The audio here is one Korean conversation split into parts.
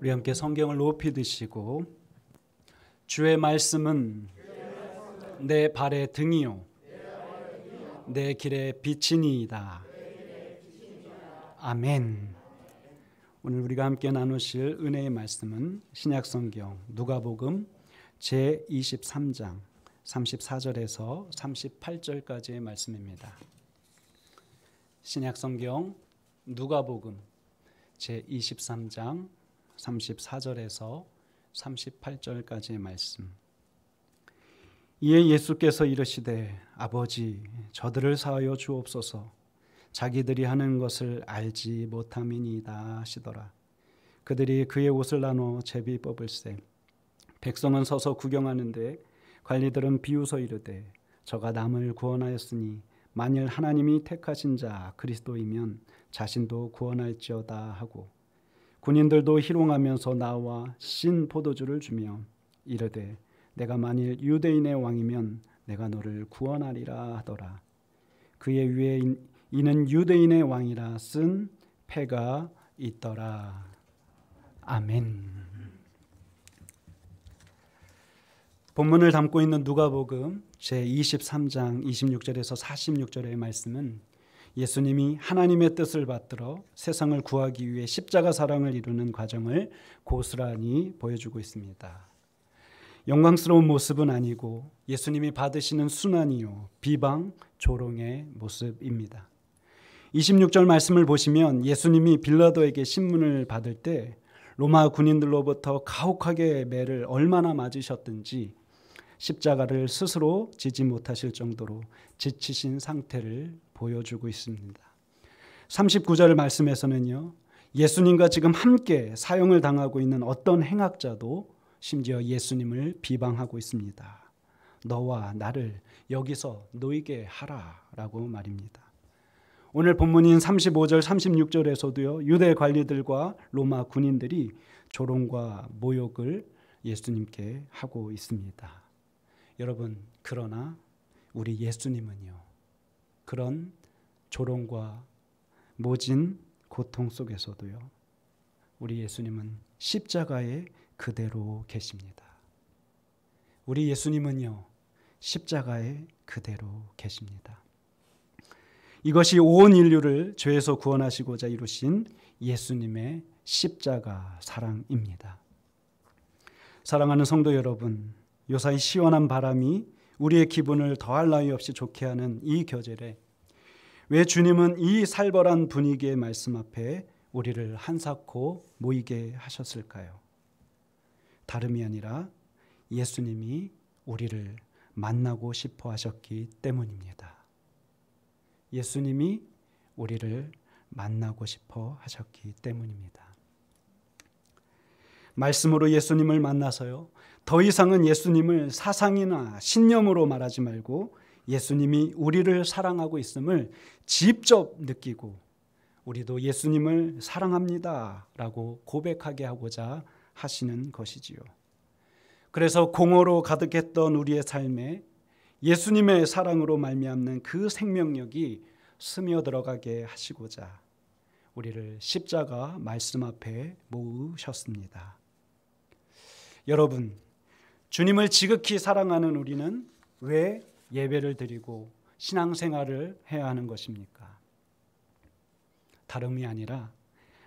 우리 함께 성경을 높이 드시고 주의 말씀은 내 발의 등이요 내 길의 빛이니이다. 아멘. 오늘 우리가 함께 나누실 은혜의 말씀은 신약성경 누가복음 제23장 34절에서 38절까지의 말씀입니다. 신약성경 누가복음 제23장 34절에서 38절까지의 말씀. 이에 예수께서 이르시되 아버지 저들을 사하여 주옵소서. 자기들이 하는 것을 알지 못함이니이다 하시더라. 그들이 그의 옷을 나눠 제비 뽑을세. 백성은 서서 구경하는데 관리들은 비웃어 이르되 저가 남을 구원하였으니 만일 하나님이 택하신 자 그리스도이면 자신도 구원할지어다 하고, 군인들도 희롱하면서 나와 신 포도주를 주며 이르되 내가 만일 유대인의 왕이면 내가 너를 구원하리라 하더라. 그의 위에 이는 유대인의 왕이라 쓴 패가 있더라. 아멘. 본문을 담고 있는 누가복음 제23장 26절에서 46절의 말씀은 예수님이 하나님의 뜻을 받들어 세상을 구하기 위해 십자가 사랑을 이루는 과정을 고스란히 보여주고 있습니다. 영광스러운 모습은 아니고 예수님이 받으시는 순환이요 비방, 조롱의 모습입니다. 26절 말씀을 보시면 예수님이 빌라도에게 신문을 받을 때 로마 군인들로부터 가혹하게 매를 얼마나 맞으셨든지 십자가를 스스로 지지 못하실 정도로 지치신 상태를 보여주고 있습니다. 39절 말씀에서는요, 예수님과 지금 함께 사형을 당하고 있는 어떤 행악자도 심지어 예수님을 비방하고 있습니다. 너와 나를 여기서 놓이게 하라라고 말입니다. 오늘 본문인 35절 36절에서도요, 유대 관리들과 로마 군인들이 조롱과 모욕을 예수님께 하고 있습니다. 여러분, 그러나 우리 예수님은요, 그런 조롱과 모진 고통 속에서도요, 우리 예수님은 십자가에 그대로 계십니다. 우리 예수님은요, 십자가에 그대로 계십니다. 이것이 온 인류를 죄에서 구원하시고자 이루신 예수님의 십자가 사랑입니다. 사랑하는 성도 여러분, 요사이 시원한 바람이 우리의 기분을 더할 나위 없이 좋게 하는 이 계절에 왜 주님은 이 살벌한 분위기의 말씀 앞에 우리를 한사코 모이게 하셨을까요? 다름이 아니라 예수님이 우리를 만나고 싶어 하셨기 때문입니다. 예수님이 우리를 만나고 싶어 하셨기 때문입니다. 말씀으로 예수님을 만나서요, 더 이상은 예수님을 사상이나 신념으로 말하지 말고 예수님이 우리를 사랑하고 있음을 직접 느끼고 우리도 예수님을 사랑합니다 라고 고백하게 하고자 하시는 것이지요. 그래서 공허로 가득했던 우리의 삶에 예수님의 사랑으로 말미암는 그 생명력이 스며들어가게 하시고자 우리를 십자가 말씀 앞에 모으셨습니다. 여러분, 주님을 지극히 사랑하는 우리는 왜 예배를 드리고 신앙생활을 해야 하는 것입니까? 다름이 아니라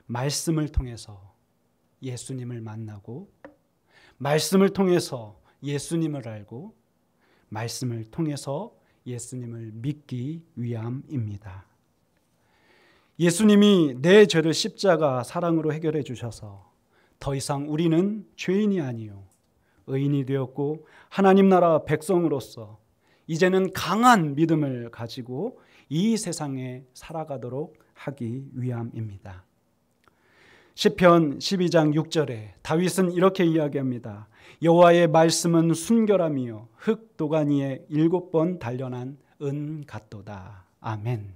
말씀을 통해서 예수님을 만나고, 말씀을 통해서 예수님을 알고, 말씀을 통해서 예수님을 믿기 위함입니다. 예수님이 내 죄를 십자가 사랑으로 해결해 주셔서 더 이상 우리는 죄인이 아니요 의인이 되었고 하나님 나라 백성으로서 이제는 강한 믿음을 가지고 이 세상에 살아가도록 하기 위함입니다. 시편 12장 6절에 다윗은 이렇게 이야기합니다. 여호와의 말씀은 순결함이요 흙 도가니에 7번 단련한 은 같도다. 아멘.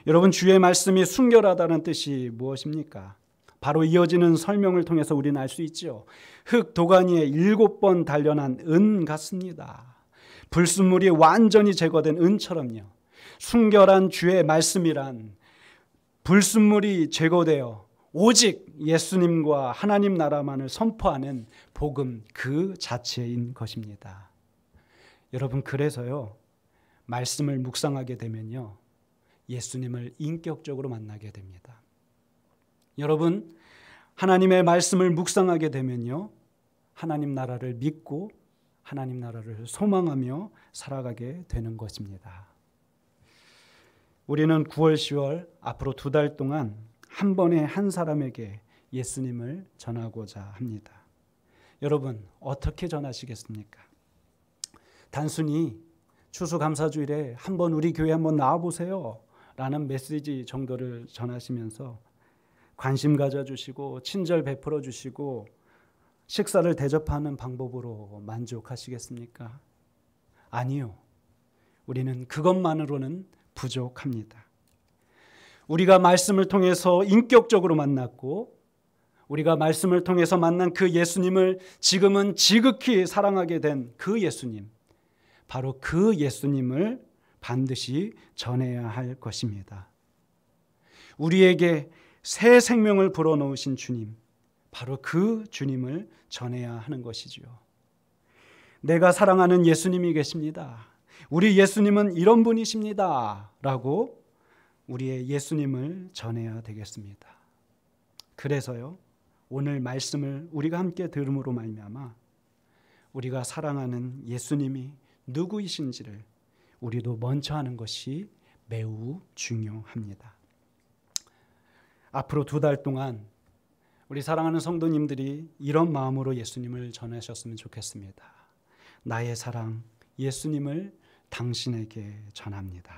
여러분, 주의 말씀이 순결하다는 뜻이 무엇입니까? 바로 이어지는 설명을 통해서 우리는 알 수 있죠. 흙 도가니에 7번 단련한 은 같습니다. 불순물이 완전히 제거된 은처럼요. 순결한 주의 말씀이란 불순물이 제거되어 오직 예수님과 하나님 나라만을 선포하는 복음 그 자체인 것입니다. 여러분, 그래서요, 말씀을 묵상하게 되면요, 예수님을 인격적으로 만나게 됩니다. 여러분, 하나님의 말씀을 묵상하게 되면요, 하나님 나라를 믿고 하나님 나라를 소망하며 살아가게 되는 것입니다. 우리는 9월, 10월 앞으로 2달 동안 한 번에 한 사람에게 예수님을 전하고자 합니다. 여러분, 어떻게 전하시겠습니까? 단순히 추수감사주일에 한번 우리 교회 한번 나와보세요 라는 메시지 정도를 전하시면서 관심 가져주시고 친절 베풀어 주시고 식사를 대접하는 방법으로 만족하시겠습니까? 아니요. 우리는 그것만으로는 부족합니다. 우리가 말씀을 통해서 인격적으로 만났고 우리가 말씀을 통해서 만난 그 예수님을 지금은 지극히 사랑하게 된 그 예수님, 바로 그 예수님을 반드시 전해야 할 것입니다. 우리에게 새 생명을 불어넣으신 주님, 바로 그 주님을 전해야 하는 것이죠. 내가 사랑하는 예수님이 계십니다. 우리 예수님은 이런 분이십니다. 라고 우리의 예수님을 전해야 되겠습니다. 그래서요, 오늘 말씀을 우리가 함께 들음으로 말미암아 우리가 사랑하는 예수님이 누구이신지를 우리도 먼저 하는 것이 매우 중요합니다. 앞으로 2달 동안 우리 사랑하는 성도님들이 이런 마음으로 예수님을 전하셨으면 좋겠습니다. 나의 사랑 예수님을 당신에게 전합니다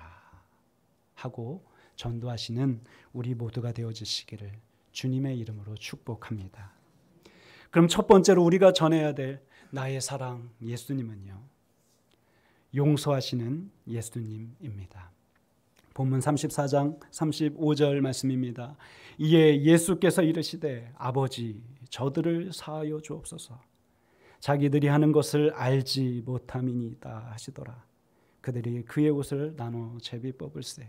하고 전도하시는 우리 모두가 되어주시기를 주님의 이름으로 축복합니다. 그럼 첫 번째로 우리가 전해야 될 나의 사랑 예수님은요, 용서하시는 예수님입니다. 본문 34장 35절 말씀입니다. 이에 예수께서 이르시되 아버지 저들을 사하여 주옵소서. 자기들이 하는 것을 알지 못함이니이다 하시더라. 그들이 그의 옷을 나눠 제비 뽑을세.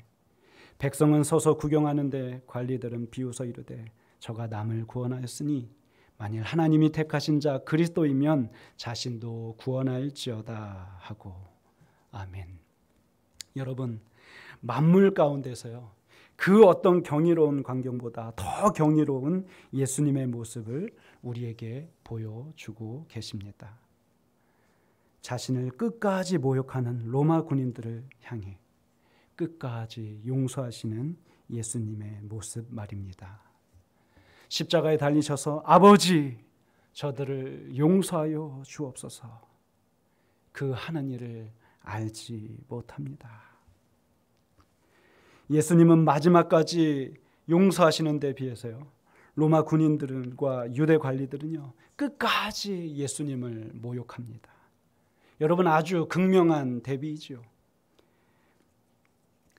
백성은 서서 구경하는데 관리들은 비웃어 이르되 저가 남을 구원하였으니 만일 하나님이 택하신 자 그리스도이면 자신도 구원할지어다 하고. 아멘. 여러분, 만물 가운데서요, 그 어떤 경이로운 광경보다 더 경이로운 예수님의 모습을 우리에게 보여주고 계십니다. 자신을 끝까지 모욕하는 로마 군인들을 향해 끝까지 용서하시는 예수님의 모습 말입니다. 십자가에 달리셔서 아버지 저들을 용서하여 주옵소서. 그 하는 일을 알지 못합니다. 예수님은 마지막까지 용서하시는 데 비해서요, 로마 군인들과 유대 관리들은요, 끝까지 예수님을 모욕합니다. 여러분, 아주 극명한 대비이죠.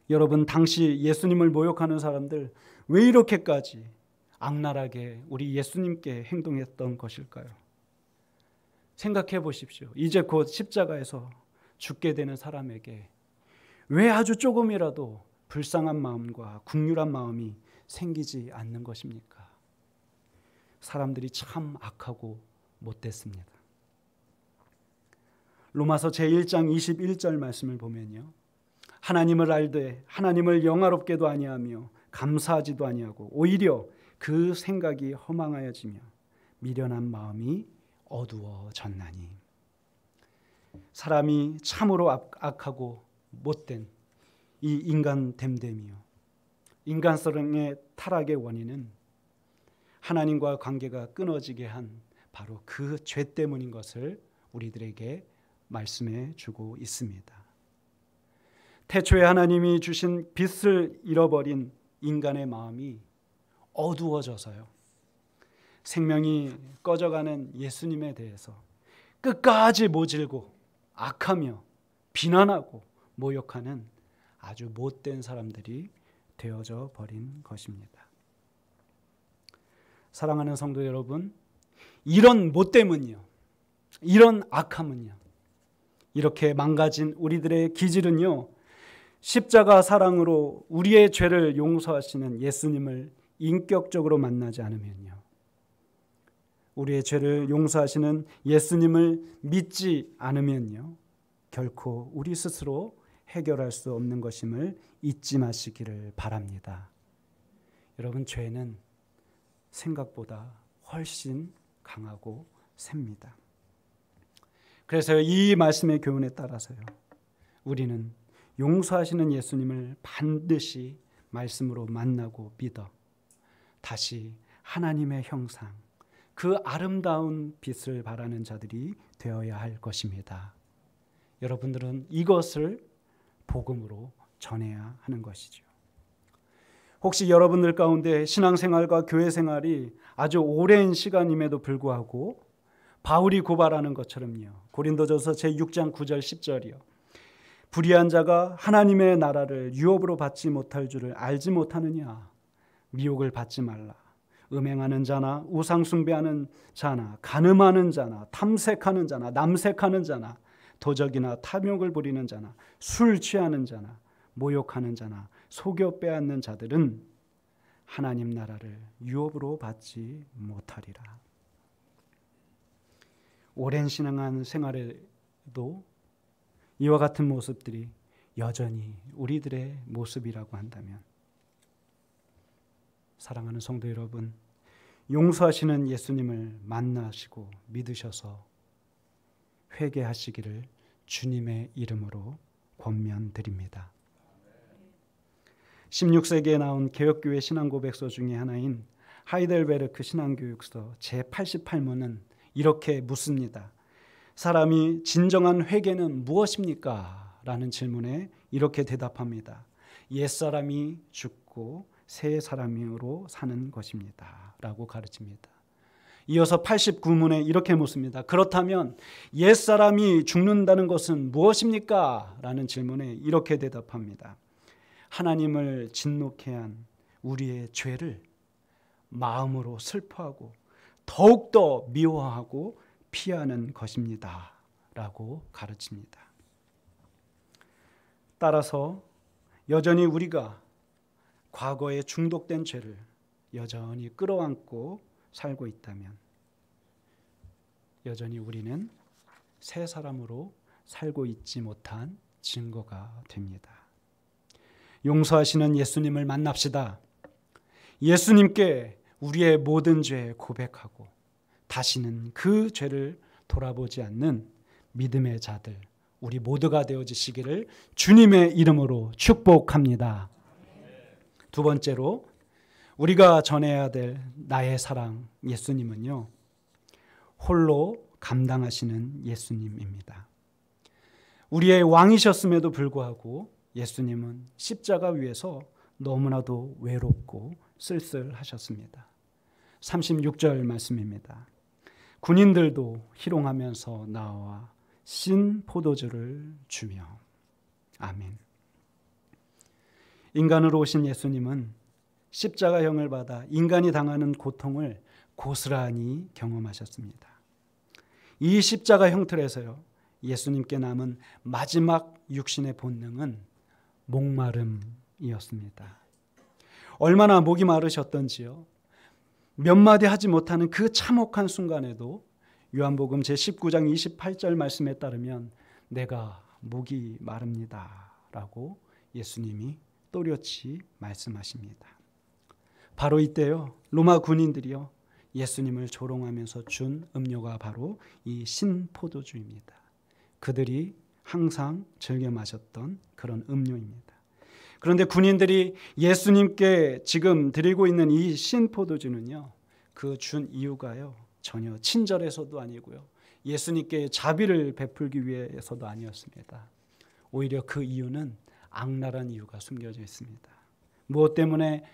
여러분, 당시 예수님을 모욕하는 사람들 왜 이렇게까지 악랄하게 우리 예수님께 행동했던 것일까요? 생각해 보십시오. 이제 곧 십자가에서 죽게 되는 사람에게 왜 아주 조금이라도 불쌍한 마음과 긍휼한 마음이 생기지 않는 것입니까? 사람들이 참 악하고 못됐습니다. 로마서 제1장 21절 말씀을 보면요, 하나님을 알되 하나님을 영화롭게도 아니하며 감사하지도 아니하고 오히려 그 생각이 허망하여지며 미련한 마음이 어두워졌나니. 사람이 참으로 악하고 못된 이 인간됨됨이요, 인간성의 타락의 원인은 하나님과 관계가 끊어지게 한 바로 그 죄 때문인 것을 우리들에게 말씀해 주고 있습니다. 태초에 하나님이 주신 빛을 잃어버린 인간의 마음이 어두워져서요, 생명이 꺼져가는 예수님에 대해서 끝까지 모질고 악하며 비난하고 모욕하는 아주 못된 사람들이 되어져 버린 것입니다. 사랑하는 성도 여러분, 이런 못됨은요, 이런 악함은요, 이렇게 망가진 우리들의 기질은요, 십자가 사랑으로 우리의 죄를 용서하시는 예수님을 인격적으로 만나지 않으면요, 우리의 죄를 용서하시는 예수님을 믿지 않으면요, 결코 우리 스스로 해결할 수 없는 것임을 잊지 마시기를 바랍니다. 여러분, 죄는 생각보다 훨씬 강하고 셉니다. 그래서 이 말씀의 교훈에 따라서요, 우리는 용서하시는 예수님을 반드시 말씀으로 만나고 믿어 다시 하나님의 형상, 그 아름다운 빛을 발하는 자들이 되어야 할 것입니다. 여러분들은 이것을 복음으로 전해야 하는 것이죠. 혹시 여러분들 가운데 신앙생활과 교회생활이 아주 오랜 시간임에도 불구하고 바울이 고발하는 것처럼요, 고린도전서 제6장 9절 10절이요, 불의한 자가 하나님의 나라를 유업으로 받지 못할 줄을 알지 못하느냐. 미혹을 받지 말라. 음행하는 자나 우상 숭배하는 자나 간음하는 자나 탐색하는 자나 남색하는 자나 도적이나 탐욕을 부리는 자나 술 취하는 자나 모욕하는 자나 속여 빼앗는 자들은 하나님 나라를 유업으로 받지 못하리라. 오랜 신앙한 생활에도 이와 같은 모습들이 여전히 우리들의 모습이라고 한다면, 사랑하는 성도 여러분, 용서하시는 예수님을 만나시고 믿으셔서 회개하시기를 주님의 이름으로 권면드립니다. 16세기에 나온 개혁교회 신앙고백서 중에 하나인 하이델베르크 신앙교육서 제88문은 이렇게 묻습니다. 사람이 진정한 회개는 무엇입니까? 라는 질문에 이렇게 대답합니다. 옛사람이 죽고 새 사람으로 사는 것입니다. 라고 가르칩니다. 이어서 89문에 이렇게 묻습니다. 그렇다면 옛사람이 죽는다는 것은 무엇입니까? 라는 질문에 이렇게 대답합니다. 하나님을 진노케 한 우리의 죄를 마음으로 슬퍼하고 더욱더 미워하고 피하는 것입니다. 라고 가르칩니다. 따라서 여전히 우리가 과거에 중독된 죄를 여전히 끌어안고 살고 있다면 여전히 우리는 새 사람으로 살고 있지 못한 증거가 됩니다. 용서하시는 예수님을 만납시다. 예수님께 우리의 모든 죄 고백하고 다시는 그 죄를 돌아보지 않는 믿음의 자들, 우리 모두가 되어지시기를 주님의 이름으로 축복합니다. 두 번째로 우리가 전해야 될 나의 사랑 예수님은요, 홀로 감당하시는 예수님입니다. 우리의 왕이셨음에도 불구하고 예수님은 십자가 위에서 너무나도 외롭고 쓸쓸하셨습니다. 36절 말씀입니다. 군인들도 희롱하면서 나와 신 포도주를 주며. 아멘. 인간으로 오신 예수님은 십자가형을 받아 인간이 당하는 고통을 고스란히 경험하셨습니다. 이 십자가 형틀에서요, 예수님께 남은 마지막 육신의 본능은 목마름이었습니다. 얼마나 목이 마르셨던지요, 몇 마디 하지 못하는 그 참혹한 순간에도 요한복음 제19장 28절 말씀에 따르면 내가 목이 마릅니다 라고 예수님이 또렷이 말씀하십니다. 바로 이때요, 로마 군인들이요, 예수님을 조롱하면서 준 음료가 바로 이 신포도주입니다. 그들이 항상 즐겨 마셨던 그런 음료입니다. 그런데 군인들이 예수님께 지금 드리고 있는 이 신포도주는요, 그 준 이유가요, 전혀 친절해서도 아니고요, 예수님께 자비를 베풀기 위해서도 아니었습니다. 오히려 그 이유는 악랄한 이유가 숨겨져 있습니다. 무엇 때문에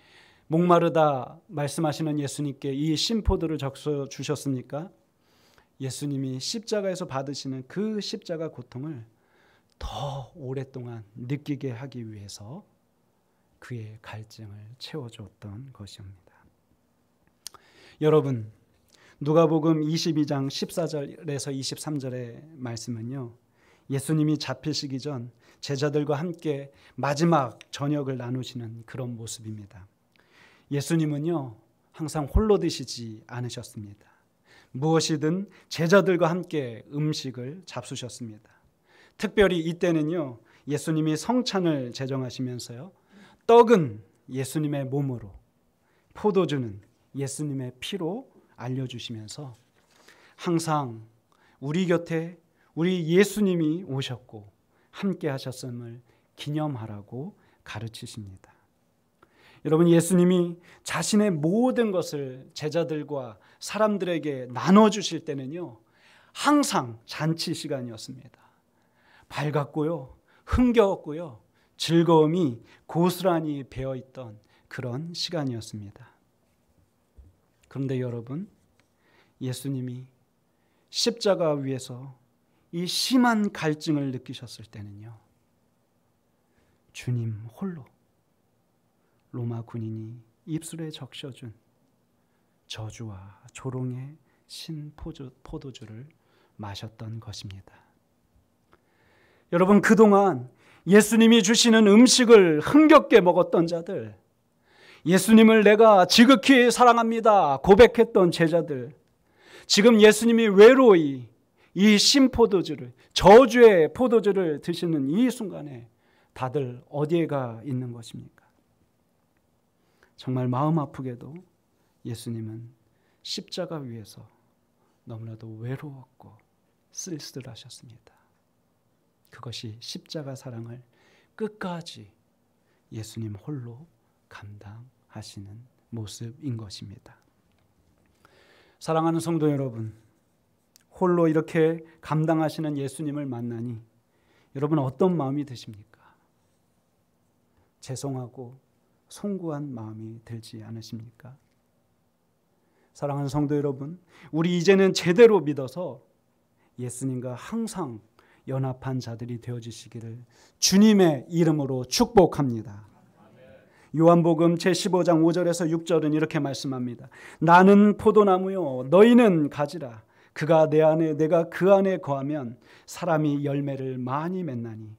목마르다 말씀하시는 예수님께 이 신포도를 적셔 주셨습니까? 예수님이 십자가에서 받으시는 그 십자가 고통을 더 오랫동안 느끼게 하기 위해서 그의 갈증을 채워줬던 것입니다. 여러분, 누가복음 22장 14절에서 23절의 말씀은요, 예수님이 잡히시기 전 제자들과 함께 마지막 저녁을 나누시는 그런 모습입니다. 예수님은요, 항상 홀로 드시지 않으셨습니다. 무엇이든 제자들과 함께 음식을 잡수셨습니다. 특별히 이때는요, 예수님이 성찬을 제정하시면서요, 떡은 예수님의 몸으로, 포도주는 예수님의 피로 알려주시면서 항상 우리 곁에 우리 예수님이 오셨고 함께 하셨음을 기념하라고 가르치십니다. 여러분, 예수님이 자신의 모든 것을 제자들과 사람들에게 나눠주실 때는요, 항상 잔치 시간이었습니다. 밝았고요, 흥겨웠고요, 즐거움이 고스란히 배어있던 그런 시간이었습니다. 그런데 여러분, 예수님이 십자가 위에서 이 심한 갈증을 느끼셨을 때는요, 주님 홀로 로마 군인이 입술에 적셔준 저주와 조롱의 신 포도주를 마셨던 것입니다. 여러분, 그동안 예수님이 주시는 음식을 흥겹게 먹었던 자들, 예수님을 내가 지극히 사랑합니다 고백했던 제자들, 지금 예수님이 외로이 이 신포도주를, 저주의 포도주를 드시는 이 순간에 다들 어디에 가 있는 것입니까? 정말 마음 아프게도 예수님은 십자가 위에서 너무나도 외로웠고 쓸쓸하셨습니다. 그것이 십자가 사랑을 끝까지 예수님 홀로 감당하시는 모습인 것입니다. 사랑하는 성도 여러분, 홀로 이렇게 감당하시는 예수님을 만나니 여러분 어떤 마음이 드십니까? 죄송하고 송구한 마음이 들지 않으십니까? 사랑하는 성도 여러분, 우리 이제는 제대로 믿어서 예수님과 항상 연합한 자들이 되어주시기를 주님의 이름으로 축복합니다. 요한복음 제15장 5절에서 6절은 이렇게 말씀합니다. 나는 포도나무요 너희는 가지라. 그가 내 안에 내가 그 안에 거하면 사람이 열매를 많이 맺나니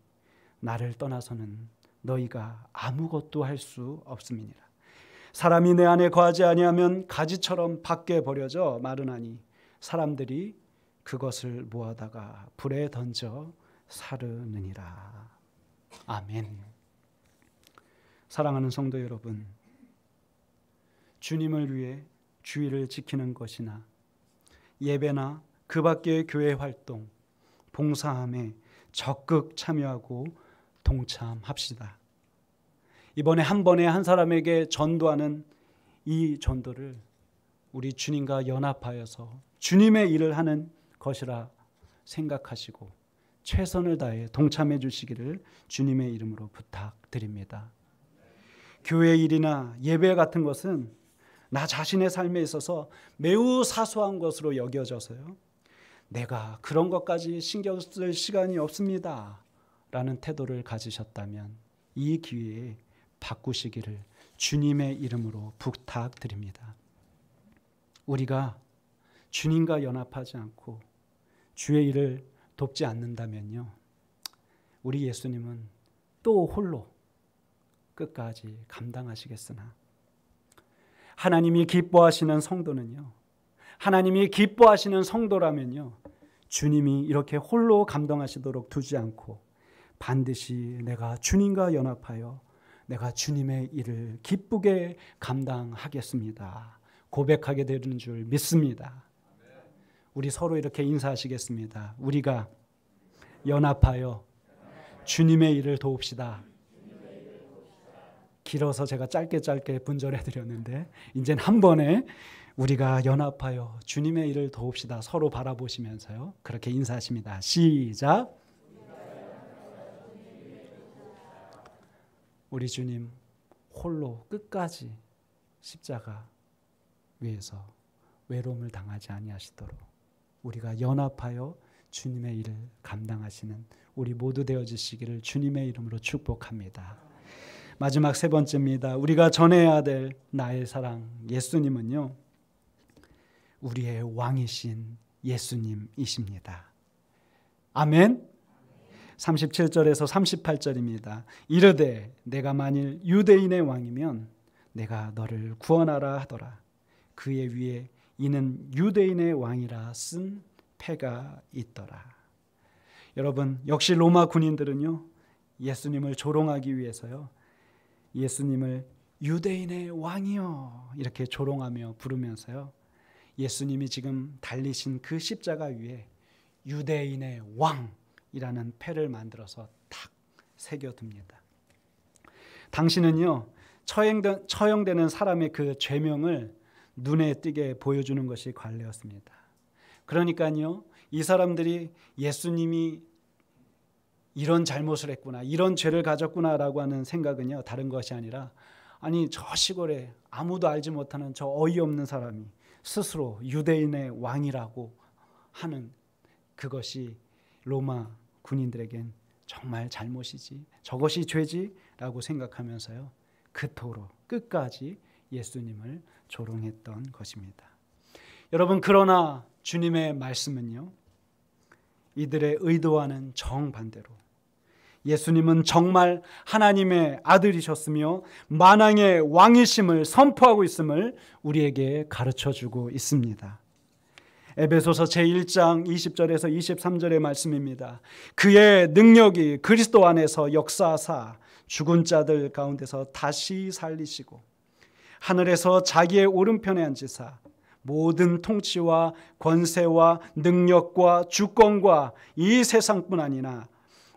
나를 떠나서는 너희가 아무것도 할 수 없음이니라. 사람이 내 안에 거하지 아니하면 가지처럼 밖에 버려져 마르나니 사람들이 그것을 모아다가 불에 던져 사르느니라. 아멘. 사랑하는 성도 여러분, 주님을 위해 주의를 지키는 것이나 예배나 그 밖의 교회 활동, 봉사함에 적극 참여하고 동참합시다. 이번에 한 번에 한 사람에게 전도하는 이 전도를 우리 주님과 연합하여서 주님의 일을 하는 것이라 생각하시고 최선을 다해 동참해 주시기를 주님의 이름으로 부탁드립니다. 교회 일이나 예배 같은 것은 나 자신의 삶에 있어서 매우 사소한 것으로 여겨져서요, 내가 그런 것까지 신경 쓸 시간이 없습니다 라는 태도를 가지셨다면 이 기회에 바꾸시기를 주님의 이름으로 부탁드립니다. 우리가 주님과 연합하지 않고 주의 일을 돕지 않는다면요, 우리 예수님은 또 홀로 끝까지 감당하시겠으나 하나님이 기뻐하시는 성도는요, 하나님이 기뻐하시는 성도라면요, 주님이 이렇게 홀로 감당하시도록 두지 않고 반드시 내가 주님과 연합하여 내가 주님의 일을 기쁘게 감당하겠습니다 고백하게 되는 줄 믿습니다. 우리 서로 이렇게 인사하시겠습니다. 우리가 연합하여 주님의 일을 도웁시다. 길어서 제가 짧게 분절해 드렸는데 이제는 한 번에 우리가 연합하여 주님의 일을 도웁시다. 서로 바라보시면서요, 그렇게 인사하십니다. 시작. 우리 주님 홀로 끝까지 십자가 위에서 외로움을 당하지 아니하시도록 우리가 연합하여 주님의 일을 감당하시는 우리 모두 되어주시기를 주님의 이름으로 축복합니다. 마지막 세 번째입니다. 우리가 전해야 될 나의 사랑 예수님은요, 우리의 왕이신 예수님이십니다. 아멘. 37절에서 38절입니다. 이르되 내가 만일 유대인의 왕이면 내가 너를 구원하라 하더라. 그의 위에 이는 유대인의 왕이라 쓴 패가 있더라. 여러분, 역시 로마 군인들은요, 예수님을 조롱하기 위해서요, 예수님을 유대인의 왕이여 이렇게 조롱하며 부르면서요, 예수님이 지금 달리신 그 십자가 위에 유대인의 왕이라는 패를 만들어서 탁 새겨둡니다. 당신은요, 처형되는 사람의 그 죄명을 눈에 띄게 보여주는 것이 관례였습니다. 그러니까요, 이 사람들이 예수님이 이런 잘못을 했구나, 이런 죄를 가졌구나라고 하는 생각은요, 다른 것이 아니라, 아니 저 시골에 아무도 알지 못하는 저 어이없는 사람이 스스로 유대인의 왕이라고 하는 그것이 로마 군인들에겐 정말 잘못이지, 저것이 죄지라고 생각하면서요, 그토록 끝까지 예수님을 조롱했던 것입니다. 여러분, 그러나 주님의 말씀은요, 이들의 의도와는 정반대로 예수님은 정말 하나님의 아들이셨으며 만왕의 왕이심을 선포하고 있음을 우리에게 가르쳐주고 있습니다. 에베소서 제1장 20절에서 23절의 말씀입니다. 그의 능력이 그리스도 안에서 역사하사 죽은 자들 가운데서 다시 살리시고 하늘에서 자기의 오른편에 앉으사 모든 통치와 권세와 능력과 주권과 이 세상뿐 아니라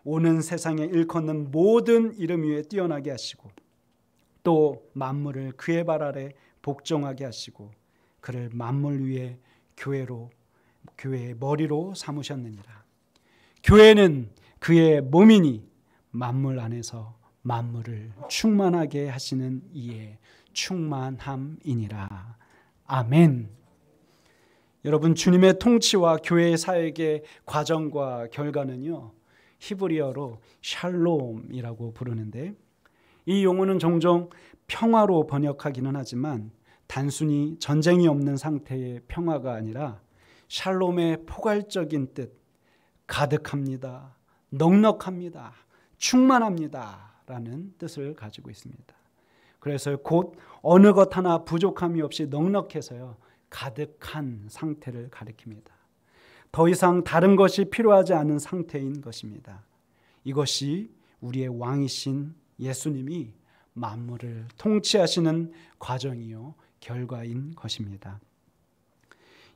오는 세상에 일컫는 모든 이름 위에 뛰어나게 하시고 또 만물을 그의 발 아래 복종하게 하시고 그를 만물 위에 교회의 머리로 삼으셨느니라. 교회는 그의 몸이니 만물 안에서 만물을 충만하게 하시는 이의 충만함이니라. 아멘. 여러분, 주님의 통치와 교회의 사역의 과정과 결과는요, 히브리어로 샬롬이라고 부르는데, 이 용어는 종종 평화로 번역하기는 하지만 단순히 전쟁이 없는 상태의 평화가 아니라 샬롬의 포괄적인 뜻, 가득합니다, 넉넉합니다, 충만합니다 라는 뜻을 가지고 있습니다. 그래서 곧 어느 것 하나 부족함이 없이 넉넉해서요, 가득한 상태를 가리킵니다. 더 이상 다른 것이 필요하지 않은 상태인 것입니다. 이것이 우리의 왕이신 예수님이 만물을 통치하시는 과정이요, 결과인 것입니다.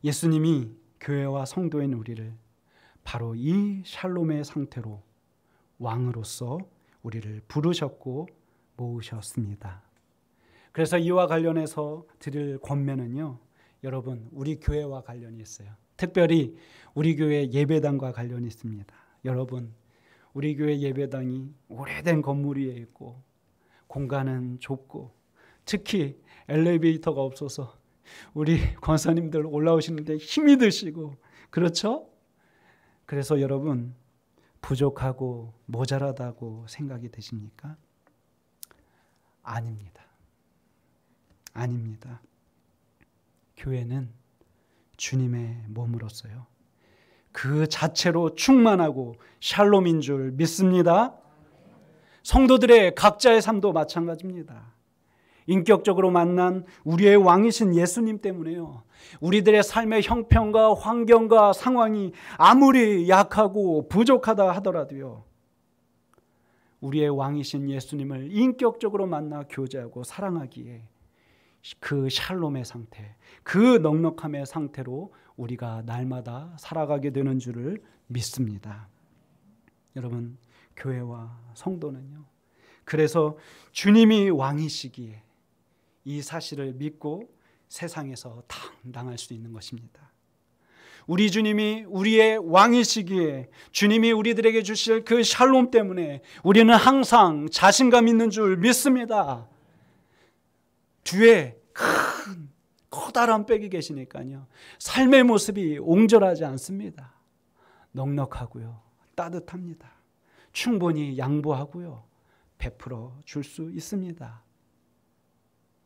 예수님이 교회와 성도인 우리를 바로 이 샬롬의 상태로 왕으로서 우리를 부르셨고 모으셨습니다. 그래서 이와 관련해서 드릴 권면은요, 여러분, 우리 교회와 관련이 있어요. 특별히 우리 교회 예배당과 관련이 있습니다. 여러분, 우리 교회 예배당이 오래된 건물 위에 있고 공간은 좁고 특히 엘리베이터가 없어서 우리 권사님들 올라오시는데 힘이 드시고 그렇죠? 그래서 여러분, 부족하고 모자라다고 생각이 되십니까? 아닙니다. 아닙니다. 교회는 주님의 몸으로서요, 그 자체로 충만하고 샬롬인 줄 믿습니다. 성도들의 각자의 삶도 마찬가지입니다. 인격적으로 만난 우리의 왕이신 예수님 때문에요, 우리들의 삶의 형편과 환경과 상황이 아무리 약하고 부족하다 하더라도요, 우리의 왕이신 예수님을 인격적으로 만나 교제하고 사랑하기에 그 샬롬의 상태, 그 넉넉함의 상태로 우리가 날마다 살아가게 되는 줄을 믿습니다. 여러분, 교회와 성도는요, 그래서 주님이 왕이시기에 이 사실을 믿고 세상에서 당당할 수 있는 것입니다. 우리 주님이 우리의 왕이시기에 주님이 우리들에게 주실 그 샬롬 때문에 우리는 항상 자신감 있는 줄 믿습니다. 뒤에 큰 커다란 빽이 계시니까요, 삶의 모습이 옹졸하지 않습니다. 넉넉하고요, 따뜻합니다. 충분히 양보하고요, 베풀어 줄 수 있습니다.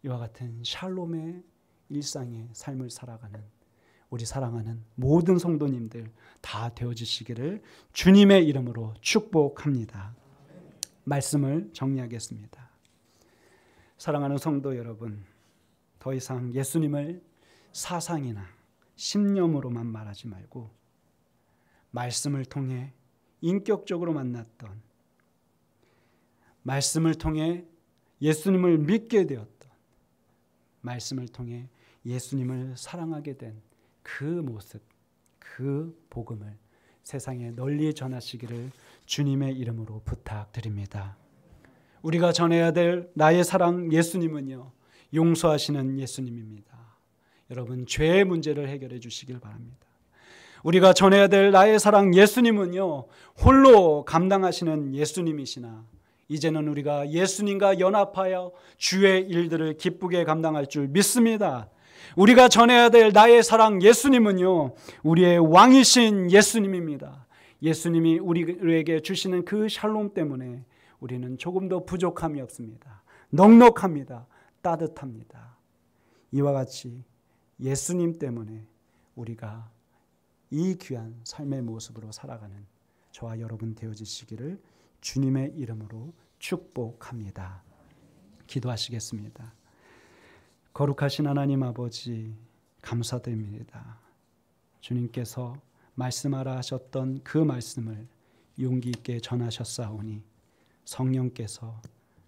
이와 같은 샬롬의 일상의 삶을 살아가는 우리 사랑하는 모든 성도님들 다 되어주시기를 주님의 이름으로 축복합니다. 말씀을 정리하겠습니다. 사랑하는 성도 여러분, 더 이상 예수님을 사상이나 신념으로만 말하지 말고 말씀을 통해 인격적으로 만났던, 말씀을 통해 예수님을 믿게 되었던, 말씀을 통해 예수님을 사랑하게 된 그 모습, 그 복음을 세상에 널리 전하시기를 주님의 이름으로 부탁드립니다. 우리가 전해야 될 나의 사랑 예수님은요, 용서하시는 예수님입니다. 여러분, 죄의 문제를 해결해 주시길 바랍니다. 우리가 전해야 될 나의 사랑 예수님은요, 홀로 감당하시는 예수님이시나 이제는 우리가 예수님과 연합하여 주의 일들을 기쁘게 감당할 줄 믿습니다. 우리가 전해야 될 나의 사랑 예수님은요, 우리의 왕이신 예수님입니다. 예수님이 우리에게 주시는 그 샬롬 때문에 우리는 조금도 부족함이 없습니다. 넉넉합니다. 따뜻합니다. 이와 같이 예수님 때문에 우리가 이 귀한 삶의 모습으로 살아가는 저와 여러분 되어지시기를 주님의 이름으로 축복합니다. 기도하시겠습니다. 거룩하신 하나님 아버지, 감사드립니다. 주님께서 말씀하라 하셨던 그 말씀을 용기 있게 전하셨사오니 성령께서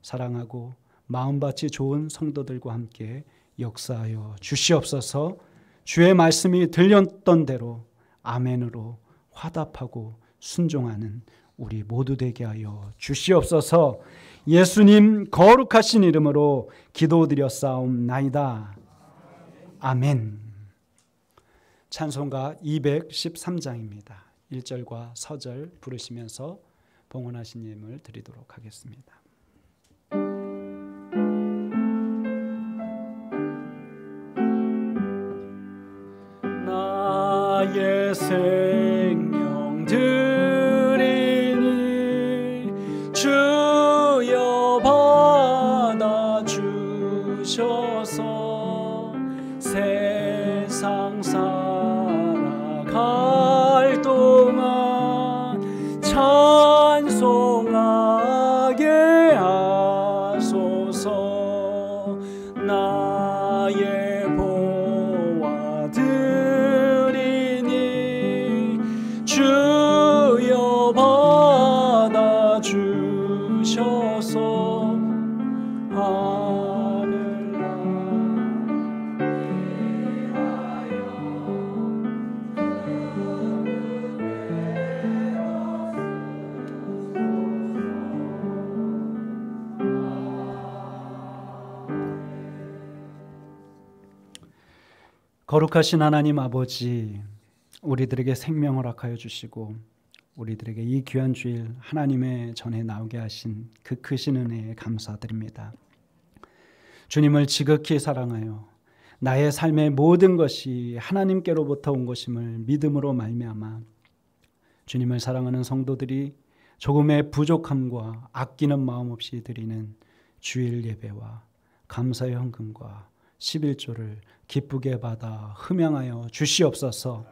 사랑하고 마음밭이 좋은 성도들과 함께 역사하여 주시옵소서. 주의 말씀이 들렸던 대로 아멘으로 화답하고 순종하는 우리 모두 되게 하여 주시옵소서. 예수님 거룩하신 이름으로 기도드렸사옵나이다. 아멘. 찬송가 213장입니다. 1절과 서절 부르시면서 봉헌하신 예물 드리도록 하겠습니다. 나의 생명 드리니 주여 받아주셔서 세상 살아갈 동안 찬송하게 하소서. 나의 보화 드리니 주여 받아주셔서 거룩하신 하나님 아버지, 우리들에게 생명을 허락하여 주시고 우리들에게 이 귀한 주일 하나님의 전에 나오게 하신 그 크신 은혜에 감사드립니다. 주님을 지극히 사랑하여 나의 삶의 모든 것이 하나님께로부터 온 것임을 믿음으로 말미암아 주님을 사랑하는 성도들이 조금의 부족함과 아끼는 마음 없이 드리는 주일 예배와 감사의 헌금과 11조를 기쁘게 받아 흠양하여 주시옵소서.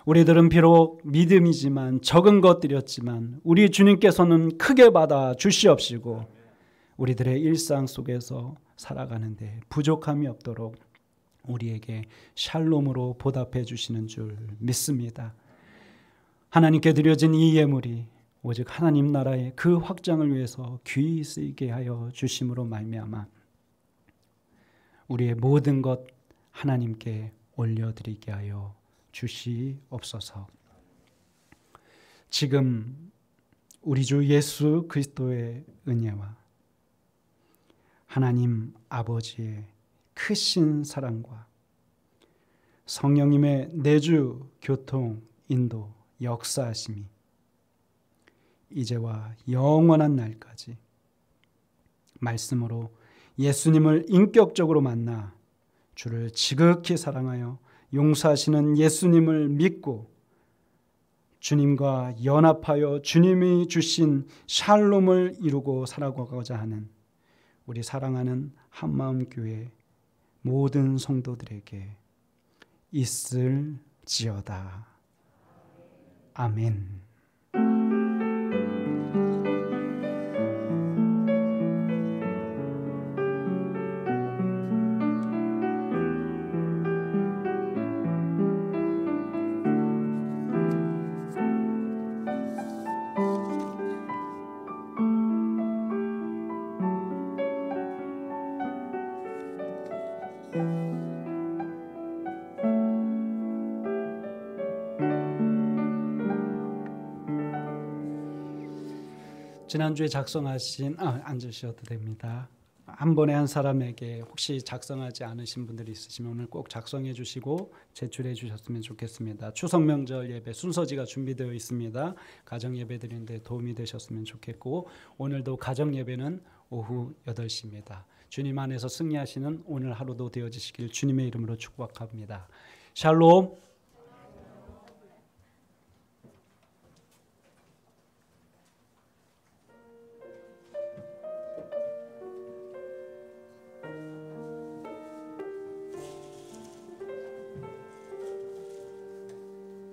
우리들은 비록 믿음이지만 적은 것 드렸지만 우리 주님께서는 크게 받아 주시옵시고 우리들의 일상 속에서 살아가는데 부족함이 없도록 우리에게 샬롬으로 보답해 주시는 줄 믿습니다. 하나님께 드려진 이 예물이 오직 하나님 나라의 그 확장을 위해서 귀히 쓰이게 하여 주심으로 말미암아 우리의 모든 것 하나님께 올려드리게 하여 주시옵소서. 지금 우리 주 예수 그리스도의 은혜와 하나님 아버지의 크신 사랑과 성령님의 내주 교통 인도 역사하심이 이제와 영원한 날까지 말씀으로 예수님을 인격적으로 만나 주를 지극히 사랑하여 용서하시는 예수님을 믿고 주님과 연합하여 주님이 주신 샬롬을 이루고 살아가고자 하는 우리 사랑하는 한마음교회 모든 성도들에게 있을지어다. 아멘. 지난주에 작성하신 앉으셔도 됩니다. 한 번에 한 사람에게 혹시 작성하지 않으신 분들이 있으시면 오늘 꼭 작성해 주시고 제출해 주셨으면 좋겠습니다. 추석 명절 예배 순서지가 준비되어 있습니다. 가정 예배 드리는데 도움이 되셨으면 좋겠고, 오늘도 가정 예배는 오후 8시입니다. 주님 안에서 승리하시는 오늘 하루도 되어지시길 주님의 이름으로 축복합니다. 샬롬.